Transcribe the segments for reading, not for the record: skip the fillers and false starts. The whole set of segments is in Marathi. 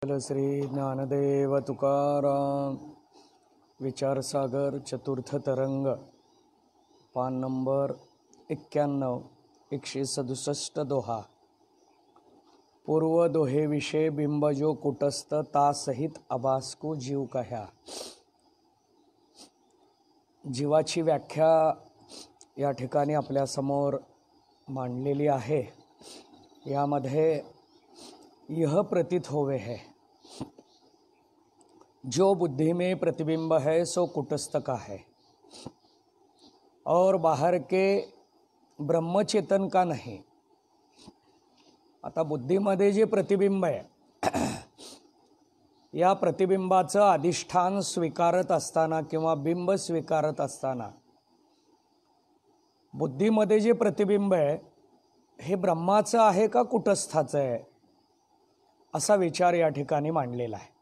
विठ्ठल श्री ज्ञानदेव तुकाराम विचारसागर चतुर्थ तरंग पान नंबर 91 167 दोहा। पूर्व दोहे विषय बिंब जो कुटस्थ ता सहित अभासकू जीव कह्या। जीवाची व्याख्या या ठिकाणी आपल्या समोर मांडलेली आहे। यामध्ये यह प्रतीत होवे है, जो बुद्धि में प्रतिबिंब है सो कुटस्थ का है और बाहर के ब्रह्मचेतन का नहीं। आता बुद्धीमध्ये जे प्रतिबिंब आहे या प्रतिबिंबाचं अधिष्ठान स्वीकारत असताना किंवा बिंब स्वीकारत असताना बुद्धीमध्ये जे प्रतिबिंब आहे हे ब्रह्माचं आहे का कुटस्थाचं आहे असा विचार या ठिकाणी मांडलेला आहे।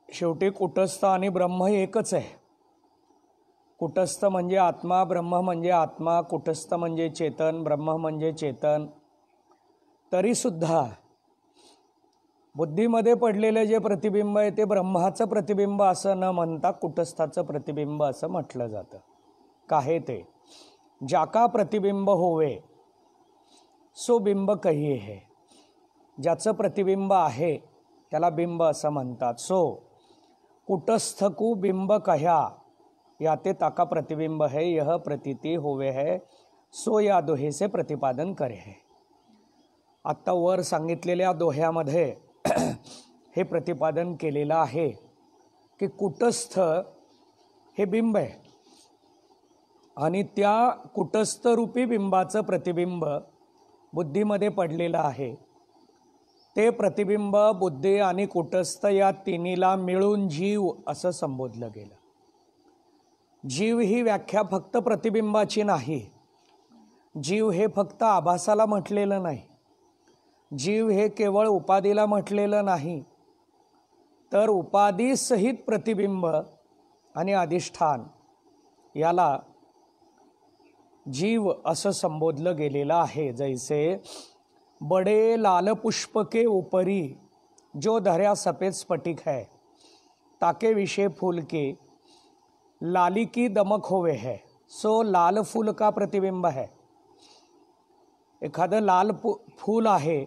शेवटी कुटस्थ आणि ब्रह्म एकच आहे। कुटस्थ म्हणजे आत्मा, ब्रह्म म्हणजे आत्मा, कुटस्थ म्हणजे चेतन, ब्रह्म म्हणजे चेतन। तरी सुद्धा बुद्धीमध्ये पडलेले जे प्रतिबिंब आहे ते ब्रह्माचं प्रतिबिंब असं न म्हणता कुटस्थाचं प्रतिबिंब असं म्हटलं जातं। काहे ते जाका प्रतिबिंब होवे सो बिंब कहिये है। ज्याचं प्रतिबिंब आहे त्याला बिंब असं म्हणतात। सो कुटस्थकू बिंब कह्या याते ताका प्रतिबिंब है यह प्रतीति होवे है सो या दोहे से प्रतिपादन करे है। आत्ता वर सांगितलेल्या दोह्यामध्ये हे प्रतिपादन केलेलं आहे की कुटस्थ हे बिंब आहे आणि त्या कुटस्थ रूपी बिंबाचं प्रतिबिंब बुद्धीमध्ये पडलेलं आहे। ते प्रतिबिंब बुद्धी आणि कुटस्थ या तिन्हीला मिळून जीव असं संबोधलं गेलं। जीव ही व्याख्या फक्त प्रतिबिंबाची नाही। जीव हे फक्त आभासाला म्हटलेलं नाही। जीव हे केवळ उपाधीला म्हटलेलं नाही, तर उपाधी सहित प्रतिबिंब आणि अधिष्ठान याला जीव असं संबोधलं गेलेलं आहे। जैसे बड़े लाल पुष्प के ऊपरी जो धर्या सफेद स्फटिक है ताके विषय फूल के लाली की दमक होवे है सो लाल फूल का प्रतिबिंब है। एखादं लाल फूल आहे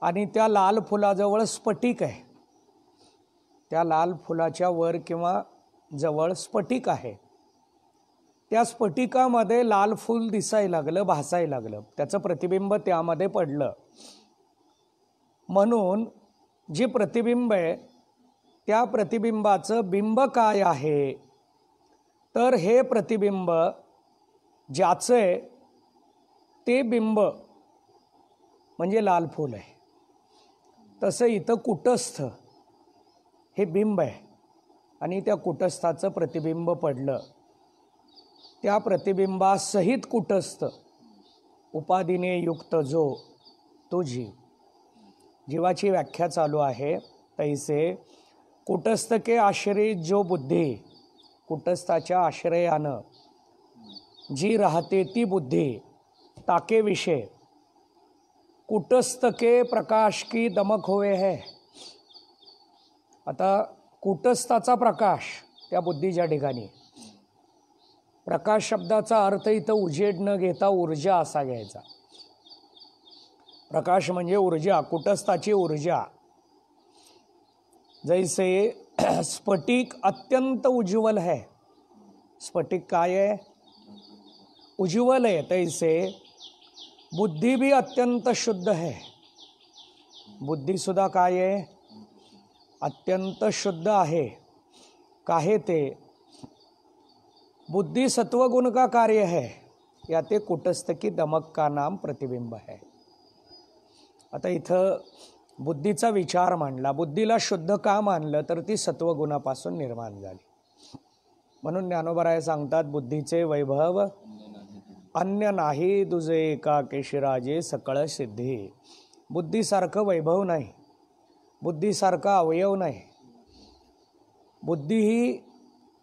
आणि त्या लाल फुलाजवळ स्फटिक आहे, त्या लाल फुलाच्या वर किंवा जवळ स्फटिक आहे। त्या स्फटिकामध्ये लाल फूल दिसायला लागलं, भासायला लागलं, त्याचं प्रतिबिंब त्यामध्ये पडलं। म्हणून जे प्रतिबिंब आहे त्या प्रतिबिंबाचं बिंब काय आहे, तर हे प्रतिबिंब ज्याचे ते बिंब म्हणजे लाल फूल आहे। तसं इथं कुटस्थ हे बिंब आहे आणि त्या कुटस्थाचं प्रतिबिंब पडलं। त्या प्रतिबिंबासहित कुटस्थ उपाधीने युक्त जो तो जीव। जीवाची व्याख्या चालू आहे तैसे कुटस्थ के आश्रयित जो बुद्धी, कुटस्थाच्या आश्रयानं जी राहते ती बुद्धी, ताके विषय कुटस्थ के प्रकाश की दमक होवे है। आता कुटस्थाचा प्रकाश त्या बुद्धीच्या ठिकाणी, प्रकाश शब्दाचा अर्थ इथं उजेड न घेता ऊर्जा असा घ्यायचा। प्रकाश म्हणजे ऊर्जा, कुटस्थाची ऊर्जा। जैसे स्फटिक अत्यंत उज्ज्वल है, स्फटिक काय है, उज्ज्वल है, तैसे बुद्धि भी अत्यंत शुद्ध है। बुद्धि सुद्धा काय है, अत्यंत शुद्ध आहे। काहे ते बुद्धि सत्वगुण का कार्य है, या ते कुटस्थ की दमक का नाम प्रतिबिंब है। आता इथं बुद्धीचा विचार मांडला। बुद्धीला शुद्ध का मानलं तर ती सत्वगुणापासून निर्माण झाली। म्हणून ज्ञानोबराय सांगतात बुद्धीचे वैभव अन्य नाही दुजे एका केशिराजे सकळ सिद्धी। बुद्धीसारखं वैभव नाही, बुद्धीसारखा अवयव नाही। बुद्धी ही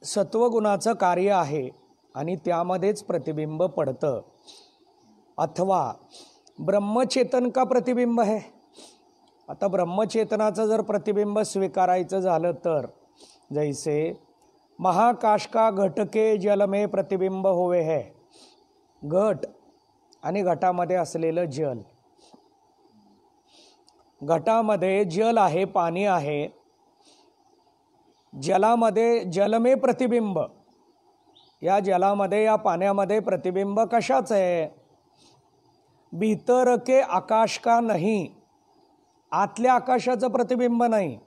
सत्वगुणाचं कार्य आहे आणि त्यामध्येच प्रतिबिंब पडतं। अथवा ब्रह्मचेतन का प्रतिबिंब है, आता ब्रह्मचेतनाचं जर प्रतिबिंब स्वीकारायचं झालं तर जैसे महाकाश का घटके जल में प्रतिबिंब होवे है, घट आणि घटामध्ये असलेलं जल, घटामध्ये जल आहे, पाणी आहे, जलामध्ये जलमे प्रतिबिंब, या जलामध्ये या पाण्यामध्ये प्रतिबिंब कशाचं आहे? भीतर के आकाश का नहीं, आतल्या आकाशाचं प्रतिबिंब नाही.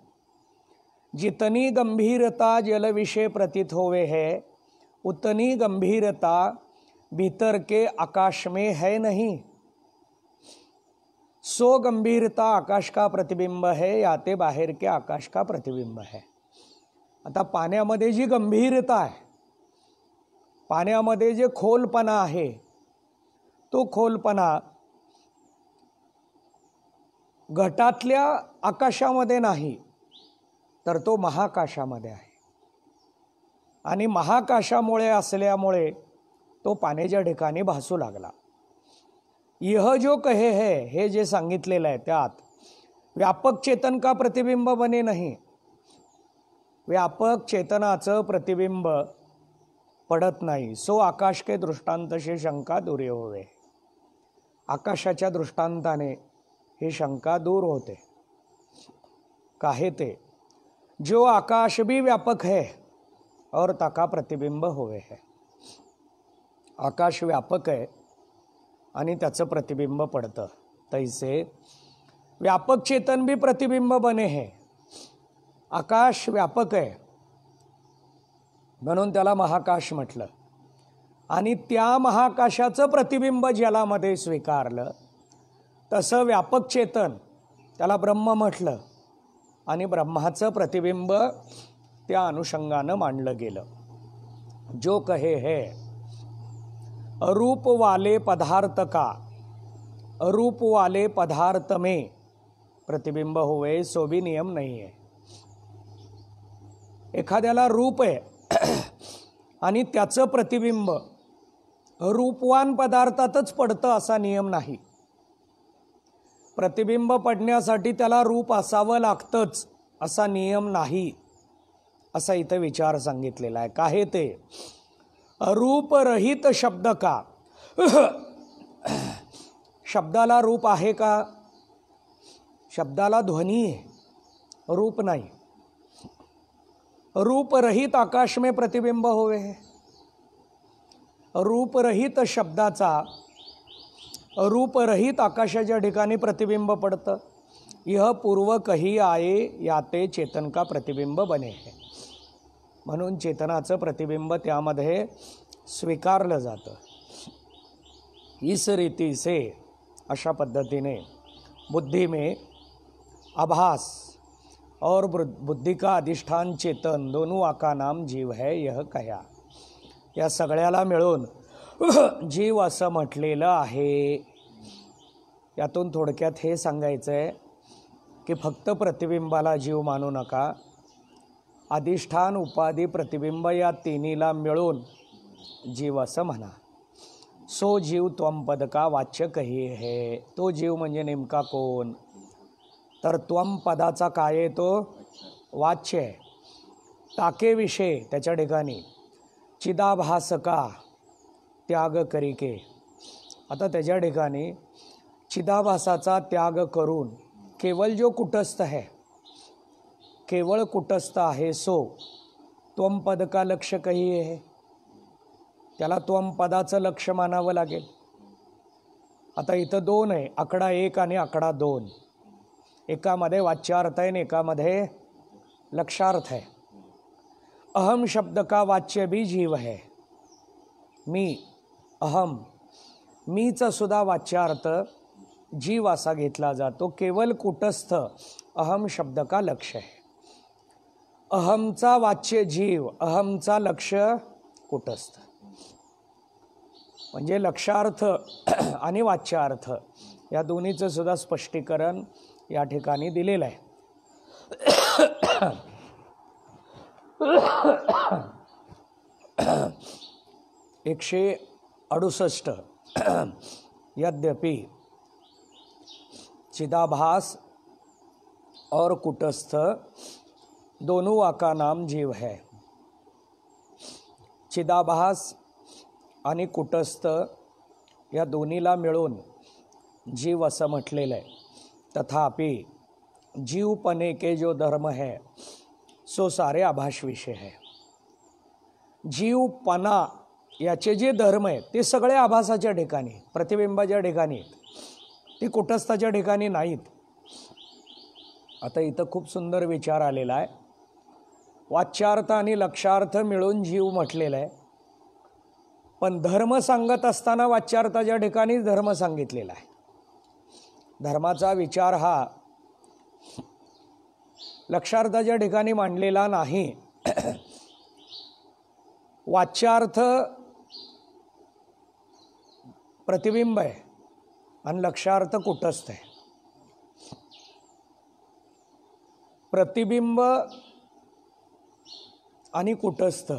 जितनी गंभीरता जल विषय प्रतीत होवे है उतनी गंभीरता भीतर के आकाश में है नहीं. सो गंभीरता आकाश का प्रतिबिंब है या ते बाहेर के आकाश का प्रतिबिंब है. आता पाण्यामध्ये जी गंभीरता आहे, पाण्यामध्ये जे खोलपणा आहे, तो खोलपणा घटातल्या आकाशामध्ये नाही तर तो महाकाशामध्ये आहे. आणि महाकाशामुळे असल्यामुळे तो पाण्याच्या ठिकाणी भासू लागला. यह जो कहे है, हे जे सांगितलेलं आहे त्यात व्यापक चेतन का प्रतिबिंब बने नाही, व्यापक चेतनाचं प्रतिबिंब पडत नाही. सो आकाश के दृष्टांत से शंका दूर होवे, आकाशाच्या दृष्टांताने ही शंका दूर होते. काहे ते? जो आकाश भी व्यापक है और ताका प्रतिबिंब होवे है. आकाश व्यापक आहे आणि त्याचं प्रतिबिंब पडतं. तैसे व्यापक चेतन भी प्रतिबिंब बने है. आकाश व्यापक आहे म्हणून त्याला महाकाश म्हटलं आणि त्या महाकाशाचं प्रतिबिंब जलामध्ये स्वीकारलं. तसं व्यापक चेतन त्याला ब्रह्म म्हटलं आणि ब्रह्माचं प्रतिबिंब त्या अनुषंगानं मांडलं गेलं. जो कहे है अरूप वाले पदार्थ का अरूप वाले पदार्थ में प्रतिबिंब होवे, सो भी नियम नहीं है. एखाद्याला रूप आहे आणि त्याचं प्रतिबिंब रूपवान पदार्थातच पडतं असा नियम नाही. प्रतिबिंब पडण्यासाठी त्याला रूप असावं लागतंच असा नियम नाही, असा इथं विचार सांगितलेला आहे. काहे ते? रूपरहित शब्द का, शब्दाला रूप आहे का? शब्दाला ध्वनी आहे, रूप नाही. रूपरहित आकाश में प्रतिबिंब होवे है. रूपरहित शब्दाचा रूपरहित आकाशाच्या ठिकाणी प्रतिबिंब पडतं. यह पूर्व कही आये याते चेतन का प्रतिबिंब बने है. म्हणून चेतनाचं प्रतिबिंब त्यामध्ये स्वीकारलं जातं. इस रीति से, अशा पद्धतीने बुद्धि में आभास और बुद्धि का अधिष्ठान चेतन दोनों का नाम जीव है यह कया. या सगळ्याला मिळून जीव असं म्हटलेलं आहे. यातून थोडक्यात हे सांगायचं आहे की फक्त प्रतिबिंबाला जीव मानू नका. अधिष्ठान उपाधी प्रतिबिंब या तिन्हीला मिळून जीव असं म्हणा. सो जीव त्वम पद का वाच्य कही है. तो जीव म्हणजे नेमका कोण? तर त्वम पदाचा काय आहे? तो वाच्य आहे. ताके विषय त्याच्या ठिकाणी चिदाभासका त्याग करिके. आता त्याच्या ठिकाणी चिदाभासाचा त्याग करून केवळ जो कुटस्थ है, केवळ कुटस्थ आहे, सो त्वम पद का लक्ष्य कही आहे. त्याला त्वम पदाचं लक्ष मानावं लागेल. आता इथं दोन आहे, आकडा 1 आणि आकडा 2. एकामध्ये वाच्यार्थ आहे आणि एकामध्ये लक्षार्थ है. अहम शब्द का वाच्य भी जीव है. मी, अहम, मीचा सुद्धा वाच्यार्थ जीव असा घेतला जातो. केवळ कुटस्थ अहम शब्द का लक्ष्य है. अहमचा वाच्य जीव, अहमचा लक्ष्य कुटस्थ. म्हणजे लक्षार्थ आणि वाच्यार्थ या दोन्हीचं सुद्धा स्पष्टीकरण या ठिकाणी दिलेलं आहे. 168 यद्यपि चिदाभास और कुटस्थ दोनों का नाम जीव है. चिदाभास आणि कुटस्थ या दोन्हीला मिळून जीव असं म्हटलेलं आहे. तथापि जीवपणे के जो धर्म है सो सारे आभास विषय है. जीवपणा याचे जे धर्म आहेत ते सगळे आभासाच्या ठिकाणी, प्रतिबिंबाच्या ठिकाणी, ते कुटस्थाच्या ठिकाणी नाहीत. आता इथं खूप सुंदर विचार आलेला आहे. वाच्यार्थ आणि लक्षार्थ मिळून जीव म्हटलेला आहे, पण धर्म सांगत असताना वाच्यार्थाच्या ठिकाणीच धर्म सांगितलेला आहे. धर्माचा विचार हा लक्षार्थाच्या ठिकाणी मांडलेला नाही. वाच्यार्थ प्रतिबिंब आहे आणि लक्षार्थ कुटस्थ आहे. प्रतिबिंब आणि कुटस्थ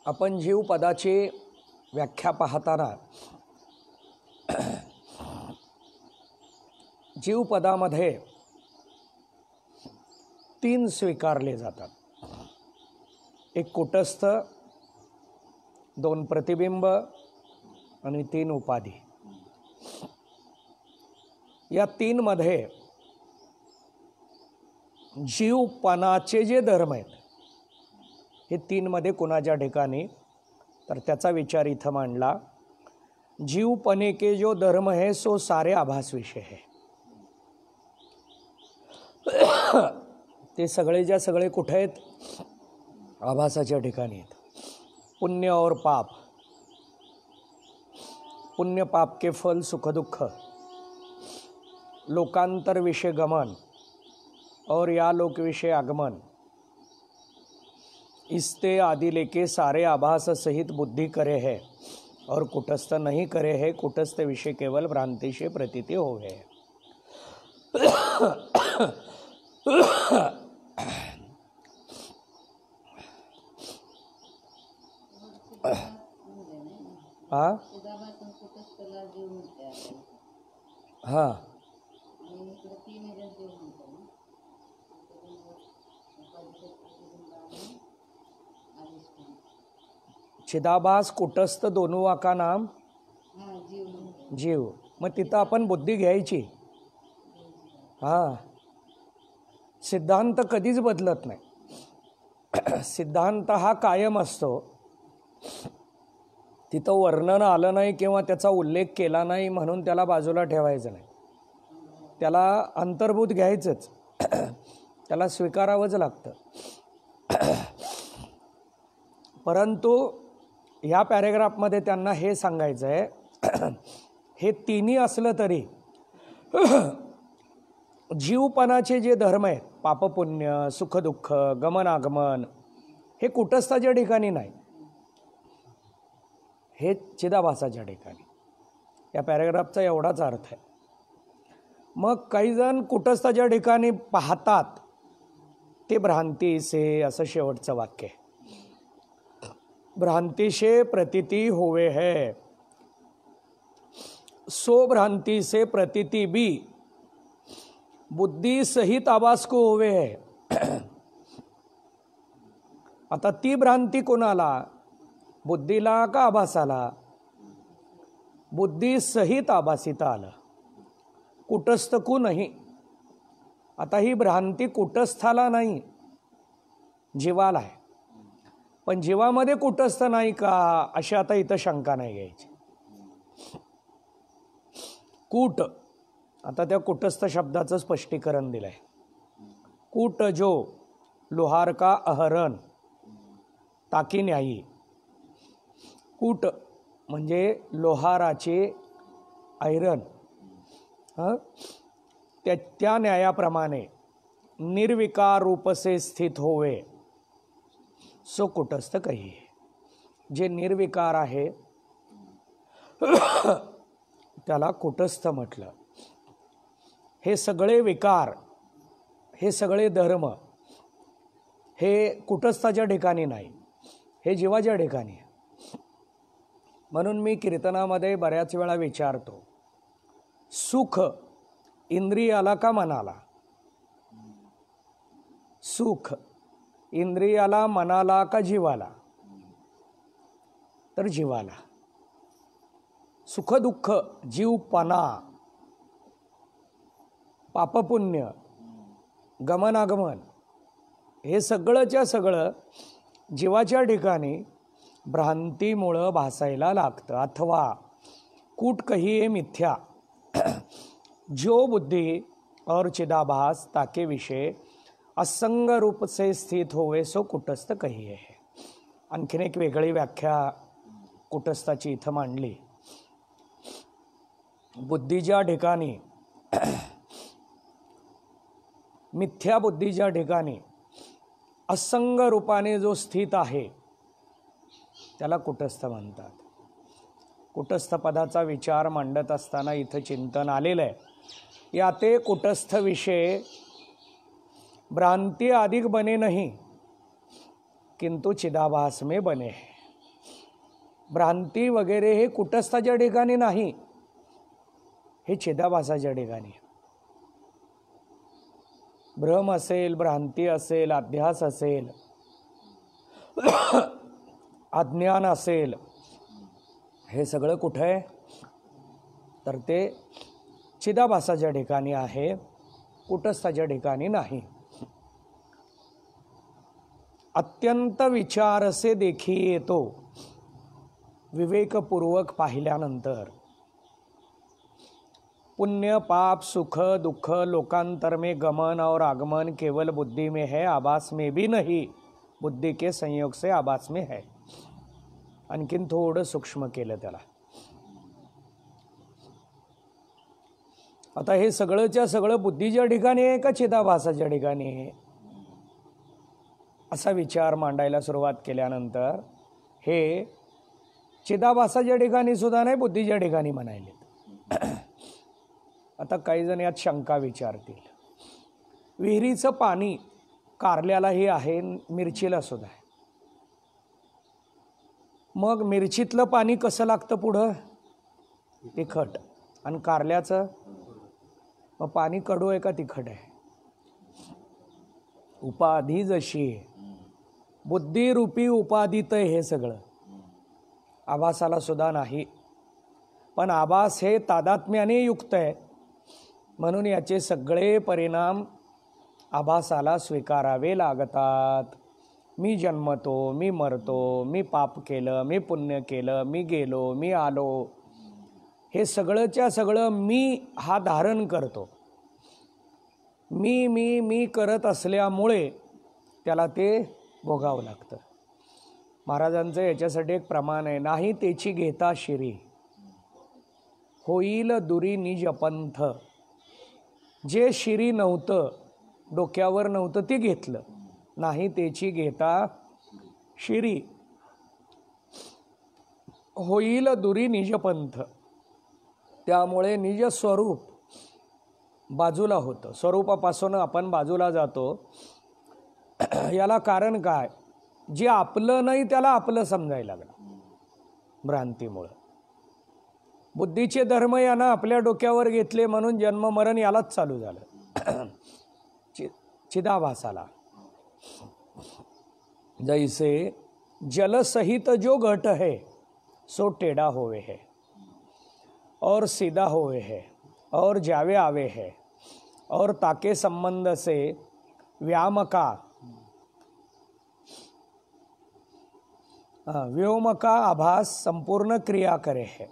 आपण जीव पदाची व्याख्या पाहताना जीव पदामध्ये 3 स्वीकारले जातात. एक कुटस्थ, 2 प्रतिबिंब आणि 3 उपाधी. या 3 मध्ये जीवपणाचे जे धर्म आहेत हे 3 मध्ये कुणाच्या ठिकाणी, तर त्याचा विचार इथं मांडला. जीवपणे के जो धर्म है सो सारे आभास विषय है. ते सगळेच्या सगळे कुठे आहेत? आभासाच्या ठिकाणी आहेत. पुण्य और पाप, पुण्य पाप के फल सुख दुख, लोकांतर विषय गमन और या लोक विषय आगमन, इसते आदि लेके सारे आभास सहित बुद्धि करे है और कुटस्थ नहीं करे है. कुटस्थ विषय केवल भ्रांति से प्रतीति हो है. हाँ हाँ चिदाभास कुटस्थ दोनों का नाम जीव. मग तिथं आपण बुद्धी घ्यायची. हां, सिद्धांत कधीच बदलत नाही. सिद्धांत हा कायम असतो. तिथं वर्णन आलं नाही किंवा त्याचा उल्लेख केला नाही म्हणून त्याला बाजूला ठेवायचं नाही. त्याला अंतर्भूत घ्यायचंच, त्याला स्वीकारावंच लागतं. परंतु ह्या पॅरेग्राफमध्ये त्यांना हे सांगायचं आहे, हे तिन्ही असलं तरी जीवपणाचे जे धर्म आहेत, पापपुण्य, सुखदुःख, गमनागमन, हे कुटस्थाच्या ठिकाणी नाही, हे चिदाभासाच्या ठिकाणी. या पॅरेग्राफचा एवढाच अर्थ आहे. मग काही जण कुटस्थाच्या ठिकाणी पाहतात ते भ्रांती से, असं शेवटचं वाक्य आहे. भ्रांति से प्रतीति होवे है, सो भ्रांति से प्रतीति भी बुद्धि सहित आभास को होवे है. आता ती भ्रांती कोणाला? बुद्धीला का आभासाला? बुद्धि सहित आभासिता आलं, कुटस्थ को नाही. आता ही भ्रांती कुटस्थाला नाही, जीवाला आहे. पण जीवामध्ये कुटस्थ नाही का, अशी आता इथं शंका नाही घ्यायची. कूट, आता त्या कुटस्थ शब्दाचं स्पष्टीकरण दिलंय. कूट जो लोहार का अहरण ताकी न्यायी. कूट म्हणजे लोहाराचे ऐरण, त्या न्यायाप्रमाणे निर्विकार रूप से स्थित होवे सो कुटस्थ कहिए. जे निर्विकार आहे, त्याला कुटस्थ म्हटलं. हे सगळे विकार, हे सगळे धर्म हे कुटस्थाच्या ठिकाणी नाही, हे जीवाच्या ठिकाणी आहे. म्हणून मी कीर्तनामध्ये बऱ्याच वेळा विचारतो, सुख इंद्रियाला का मनाला? सुख इंद्रियाला, मनाला का जीवाला? तर जीवाला. सुख दुःख, जीवपणा, पापपुण्य, गमनागमन हे सगळंच्या सगळं जीवाच्या ठिकाणी भ्रांतीमुळं भासायला लागतं. अथवा कूट कहिए मिथ्या, जो बुद्धि और चिदाभास ताके विषय असंग रूप से स्थित होवे सो कुटस्थ कहिए. आणखीन एक वेगळी व्याख्या कुटस्थाची इथं मांडली. बुद्धीच्या ठिकाणी, मिथ्या बुद्धीच्या ठिकाणी असंग रूपाने जो स्थित आहे त्याला कुटस्थ म्हणतात. कुटस्थ पदाचा विचार मांडत असताना इथं चिंतन आलेलं आहे. याते कुटस्थ विषय भ्रांति अधिक बने नहीं किंतु चिदाभास में बने. भ्रांती वगैरे हे कुटस्थाच्या ठिकाणी नाही, हे चिदाभासाच्या ठिकाणी. भ्रम असेल, भ्रांती असेल, अध्यास असेल, अज्ञान असेल, हे सगळं कुठं आहे? तर ते चिदाभासाच्या ठिकाणी आहे, कुटस्थाच्या ठिकाणी नाही. अत्यंत विचार से देखी येतो, विवेकपूर्वक पाहिल्यानंतर. पुण्य पाप सुख दुख लोकांतर में गमन और आगमन केवल बुद्धि में है, आभास में भी नहीं, बुद्धि के संयोग से आभास में है. आणखीन थोडं सूक्ष्म केलं त्याला. आता हे सगळंच्या सगळं बुद्धीच्या ठिकाणी आहे का चिदाभासाच्या ठिकाणी आहे, असा विचार मांडायला सुरुवात केल्यानंतर हे चिदाभासाच्या ठिकाणी सुद्धा नाही, बुद्धीच्या ठिकाणी म्हणायले. आता काही जण यात शंका विचारतील, विहिरीचं पाणी कारल्यालाही आहे, मिरचीला सुद्धा आहे, मग मिरचीतलं पाणी कसं लागतं पुढं? तिखट. आणि कारल्याचं मग पाणी कडू आहे का तिखट आहे? उपाधी जशी बुद्धिरूपी उपाधित हे सगळं. आभासाला सुद्धा नाही, पण आभास हे तादात्म्याने युक्त आहे, म्हणून याचे सगळे परिणाम आभासाला स्वीकारावे लागतात. मी जन्मतो, मी मरतो, मी पाप केलं, मी पुण्य केलं, मी गेलो, मी आलो, हे सगळंच्या सगळं मी हा धारण करतो. मी करत असल्यामुळे त्याला ते भोगावं लागतं. महाराजांचं याच्यासाठी एक प्रमाण आहे, नाही त्याची घेता शिरी होईल दुरी निज पंथ. जे शिरी नव्हतं, डोक्यावर नव्हतं, ते घेतलं, नाही त्याची घेता शिरी होईल दुरी निज पंथ. त्यामुळे निज स्वरूप बाजूला होतं, स्वरूपापासून आपण बाजूला जातो. याला कारण काय? जे आपलं नाही त्याला आपलं समजायला लागलं भ्रांतीमुळं. बुद्धीचे धर्म यानं आपल्या डोक्यावर घेतले, म्हणून जन्म मरण यालाच चालू झालं. चिदाभासाला जैसे जल सहित जो घट है सो टेढ़ा होवे है और सीधा होवे है और जावे आवे है और ताके संबंध से व्याम का व्योम का आभास संपूर्ण क्रिया करे है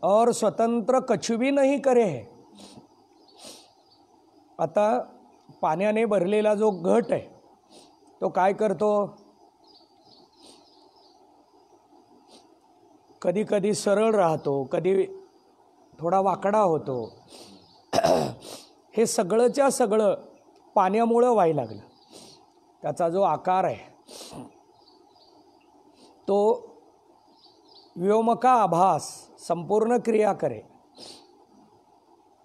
और स्वतंत्र कछु भी नहीं करे है. आता पाण्याने भरलेला जो घट आहे तो काय करतो? कधी कधी सरळ राहतो, कधी थोडा वाकडा होतो. हे सगळंच्या सगळं पाण्यामुळं व्हायला लागलं. त्याचा जो आकार आहे तो व्योमका आभास संपूर्ण क्रिया करे,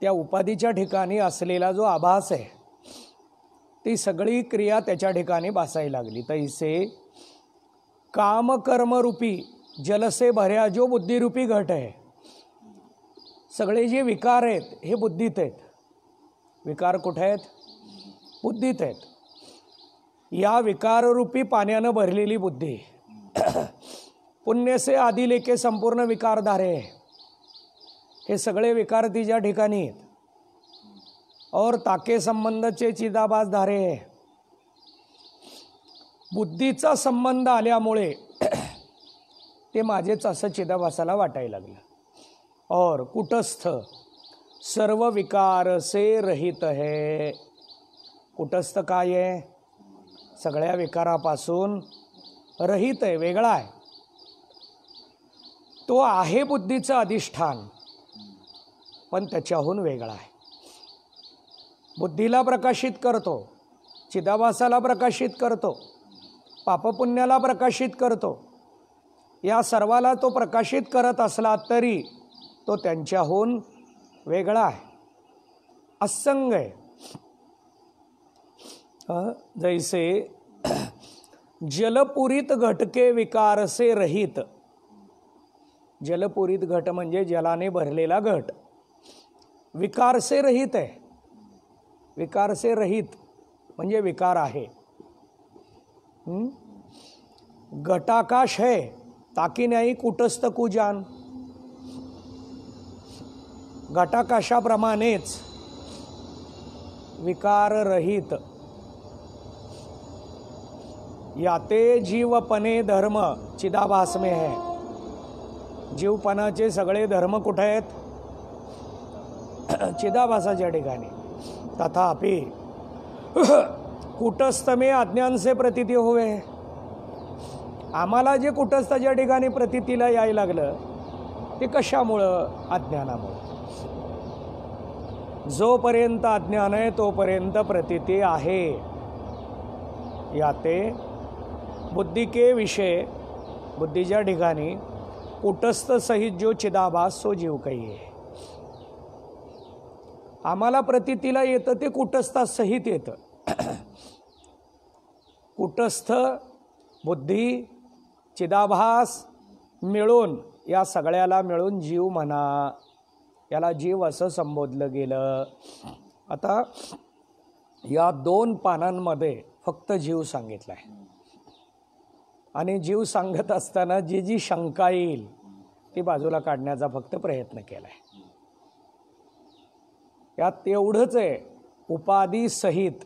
त्या उपाधीच्या ठिकाणी असलेला जो आभास आहे ती सगळी क्रिया त्याच्या ठिकाणी भासायला लागली. तैसे काम कर्म रूपी जल से भऱ्या जो बुद्धिरूपी घट आहे, सगळे जे विकार आहेत हे बुद्धीत आहेत. विकार कुठे आहेत? बुद्धीत आहेत. या विकाररूपी पाण्यानं भरलेली बुद्धी पुण्य से आदि लेके संपूर्ण विकारधारे, हे सगळे विकार तिच्या ठिकाणी आहेत. और ताके संबंधचे चिदाभास धारे आहे. बुद्धीचा संबंध आल्यामुळे ते माझेच असं चिदाभासाला वाटायला लागलं. और कुटस्थ सर्व विकार से रहित है. कुटस्थ काय आहे? सगळ्या विकारापासून रहित आहे, वेगळा आहे. तो आहे बुद्धीचं अधिष्ठान, पण त्याच्याहून वेगळा आहे. बुद्धीला प्रकाशित करतो, चिदाभासाला प्रकाशित करतो, पापपुण्याला प्रकाशित करतो. या सर्वाला तो प्रकाशित करत असला तरी तो त्यांच्याहून वेगळा आहे, असंग आहे. जैसे जलपुरीत घटके विकार से रहित. जलपुरीत घट म्हणजे जलाने भरलेला घट, विकार से रहित आहे. विकार से रहित म्हणजे विकार आहे. घटाकाश है ताकी नाही कुटस्थ कुजान. घटाकाशाप्रमाणेच विकार रहित. याते जीवपणे धर्म चिदाभास में है. जीवपणाचे सगळे धर्म कुठे आहेत? चिदाभासाच्या ठिकाणी. तथापि कुटस्थ में अज्ञान से प्रतीती होवे. आम्हाला जे कुटस्थाच्या ठिकाणी प्रतीतीला यायला लागलं ते कशामुळं? अज्ञानामुळं. जोपर्यंत अज्ञान आहे तोपर्यंत प्रतीती आहे. याते बुद्धि के विषय, बुद्धीच्या ठिकाणी कुटस्थ सहित जो चिदाभास सो जीव काही आहे. आम्हाला प्रतीतीला येतं ते कुटस्था सहित येतं. कुटस्थ बुद्धी चिदाभास मिळून, या सगळ्याला मिळून जीव म्हणा. याला जीव असं संबोधलं गेलं. आता या 2 पानांमध्ये फक्त जीव सांगितला आहे. आणि जीव सांगत असताना जी जी शंका येईल ती बाजूला काढण्याचा फक्त प्रयत्न केला आहे. यात एवढंच आहे, उपाधी सहित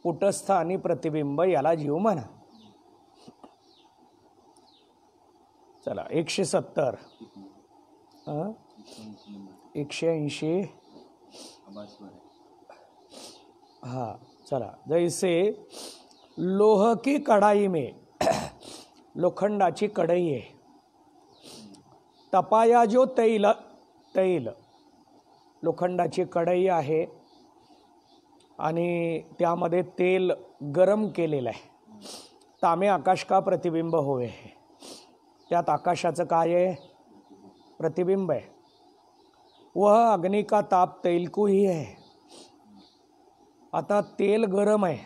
कुटस्थ आणि प्रतिबिंब याला जीव म्हणा. चला 170 180. हाँ चला. जैसे लोह की कढ़ाई में, लोखंडाची कढई आहे, तपाया जो तैल, तैल लोखंडाची कढई आहे आणि त्यामध्ये तेल गरम केलेलं आहे. तामे आकाश का प्रतिबिंब होवे. त्यात आकाशाचं काय आहे? प्रतिबिंब आहे. वह अग्नि का ताप तैल को ही है. आता तेल गरम आहे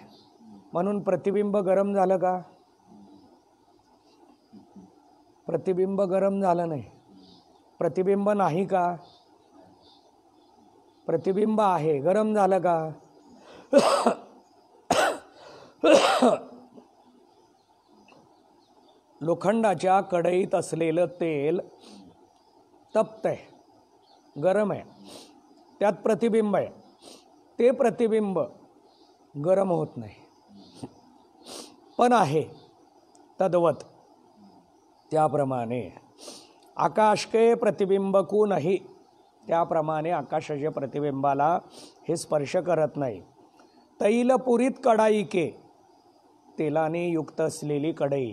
म्हणून प्रतिबिंब गरम झालं का? प्रतिबिंब गरम झालं नाही. प्रतिबिंब नाही का? प्रतिबिंब आहे. गरम झालं का? लोखंडाच्या कढईत असलेलं तेल तप्तंय, गरम आहे, त्यात प्रतिबिंब आहे. ते प्रतिबिंब गरम होत नाही, पण आहे. तद्वत त्याप्रमाणे आकाश के प्रतिबिंब को नाही. त्याप्रमाणे आकाशाच्या प्रतिबिंबाला हे स्पर्श करत नाही. तैलपुरीत कढाई के, तेलाने युक्त असलेली कढई.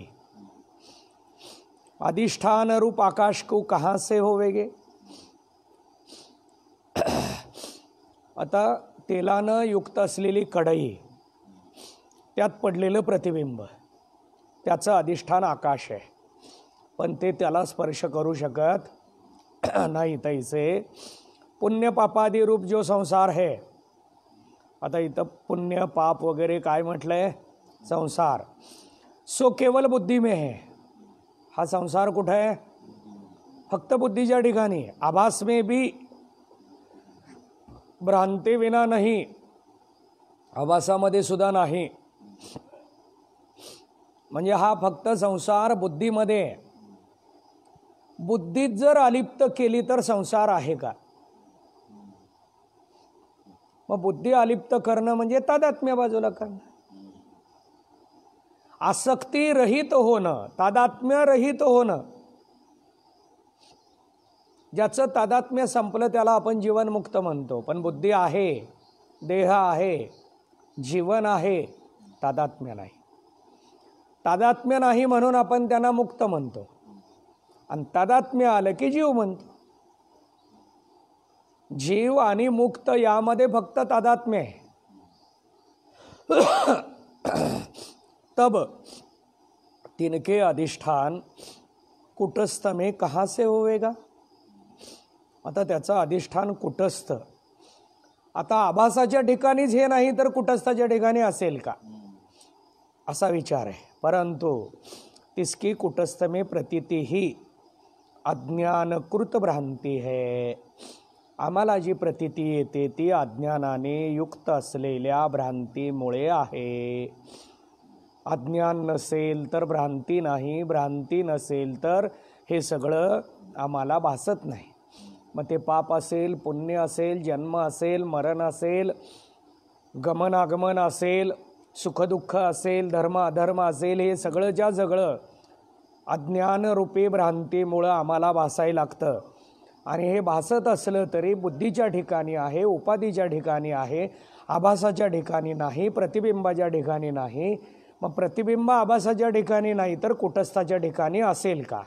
अधिष्ठान रूप आकाश को कहाँ से होवेगे. आता तेलानं युक्त असलेली कढई, त्यात पडलेलं प्रतिबिंब, त्याचं अधिष्ठान आकाश आहे, पण ते त्याला स्पर्श करू शकत नाही तैसे पुण्य पापादी रूप जो संसार है, आता इथं पुण्य पाप वगैरे काय म्हटलंय, संसार, सो केवल बुद्धी में है. हा संसार कुठं आहे, फक्त बुद्धीच्या ठिकाणी. आभास में भी भ्रांती विना नाही, आभासामध्ये सुद्धा नाही. म्हणजे हा फक्त संसार बुद्धीमध्ये. बुद्धीत जर अलिप्त केली तर संसार आहे का? मग बुद्धी अलिप्त करणं म्हणजे तादात्म्य बाजूला करणं. आसक्ती रहित होणं, तादात्म्य रहित होणं. ज्याचं तादात्म्य संपलं त्याला आपण जीवनमुक्त म्हणतो. पण बुद्धी आहे, देह आहे, जीवन आहे, तादात्म्य नाही. तादात्म्य नाही म्हणून आपण त्यांना मुक्त म्हणतो, आणि तादात्म्य आलं की जीव म्हणतो. जीव आणि मुक्त यामध्ये फक्त तादात्म्य आहे. तब तिनके अधिष्ठान कुटस्थ में कहाँ से होवेगा. आता त्याचं अधिष्ठान कुटस्थ. आता आभासाच्या ठिकाणीच हे नाही तर कुटस्थाच्या ठिकाणी असेल का, असा विचार आहे. परंतु तिसकी कुटस्थ में प्रतीति ही अज्ञानकृत भ्रांती है. आम्हाला जी प्रतीती येते ती अज्ञानाने युक्त असलेल्या भ्रांतीमुळे आहे. अज्ञान नसेल तर भ्रांती नाही, भ्रांती नसेल तर हे सगळं आम्हाला भासत नाही. मग ते पाप असेल, पुण्य असेल, जन्म असेल, मरण असेल, गमनागमन असेल, सुखदुःख असेल, धर्म अधर्म असेल, हे सगळंच्या सगळं अज्ञानरूपी भ्रांतीमुळं आम्हाला भासायला लागतं. आणि हे भासत असलं तरी बुद्धीच्या ठिकाणी आहे, उपाधीच्या ठिकाणी आहे, आभासाच्या ठिकाणी नाही, प्रतिबिंबाच्या ठिकाणी नाही. मग प्रतिबिंब आभासाच्या ठिकाणी नाही तर कुटस्थाच्या ठिकाणी असेल का,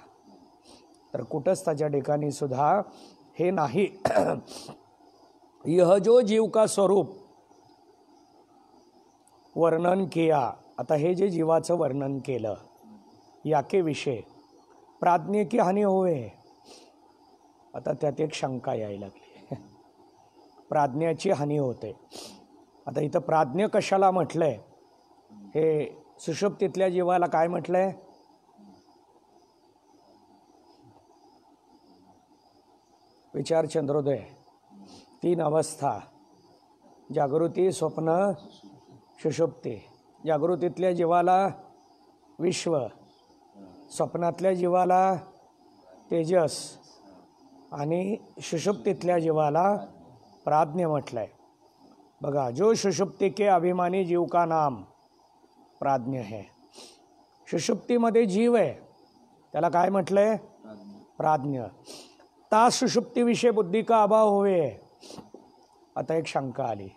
तर कुटस्थाच्या ठिकाणी सुद्धा हे नाही. यह जो जीव का स्वरूप वर्णन किया. आता हे जे जीवाचं वर्णन केलं याके विषय प्राज्ञ की हानी होवे. आता त्यात एक शंका यायला लागली, प्राज्ञाची हानी होते. आता इथं प्राज्ञ कशाला म्हटलंय, हे सुषुप्तीतल्या जीवाला काय म्हटलंय, विचार चंद्रोदय, 3 अवस्था, जागृती, स्वप्न, सुषुप्ती. जागृतीतल्या जीवाला विश्व, स्वप्नातल्या जीवाला तेजस, आणि सुषुप्तीतल्या जीवाला प्राज्ञ म्हटलंय. बघा, जो सुषुप्ती के अभिमानी जीव का नाम प्राज्ञ है. सुषुप्तीमध्ये जीव आहे त्याला काय म्हटलंय, प्राज्ञ. ता सुषुप्तीविषयी बुद्धी का अभाव होवे. आता एक शंका आली,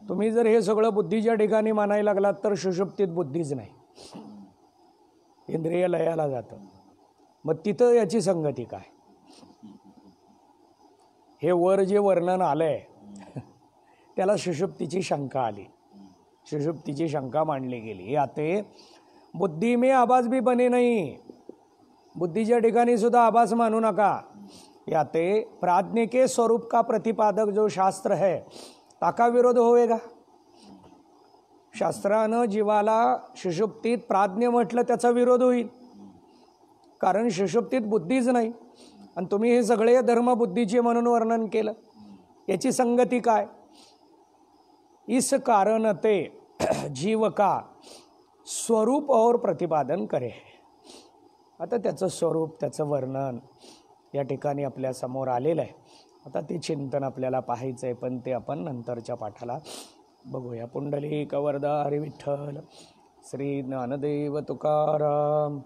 तुम्ही जर हे सगळं बुद्धीच्या ठिकाणी मानायला लागलात तर सुषुप्तीत बुद्धीच नाही, इंद्रिय लयाला जातं. मग तिथं याची संगती काय. हे वर जे वर्णन आलंय त्याला सुषुप्तीची शंका आली, सुषुप्तीची शंका मांडली गेली. याते बुद्धी में आभास भी बने नहीं, बुद्धीच्या ठिकाणी सुद्धा आभास मानू नका. याते प्राज्ञ के स्वरूप का प्रतिपादक जो शास्त्र है ताका विरोध होवेगा. शास्त्रानं जीवाला सुषुप्तीत प्राज्ञ म्हटलं त्याचा विरोध होईल, कारण सुषुप्तीत बुद्धीच नाही आणि तुम्ही हे सगळे धर्म बुद्धीचे म्हणून वर्णन केलं. याची संगती काय. इस कारण ते जीव का स्वरूप और प्रतिपादन करे. आता त्याचं स्वरूप, त्याचं वर्णन या ठिकाणी आपल्या समोर आलेलं आहे. आता ते चिंतन आपल्याला पाहायचं आहे, पण ते आपण नंतरच्या पाठाला बघूया. पुंडलिक वरदा हरी विठ्ठल, श्री ज्ञानदेव तुकाराम.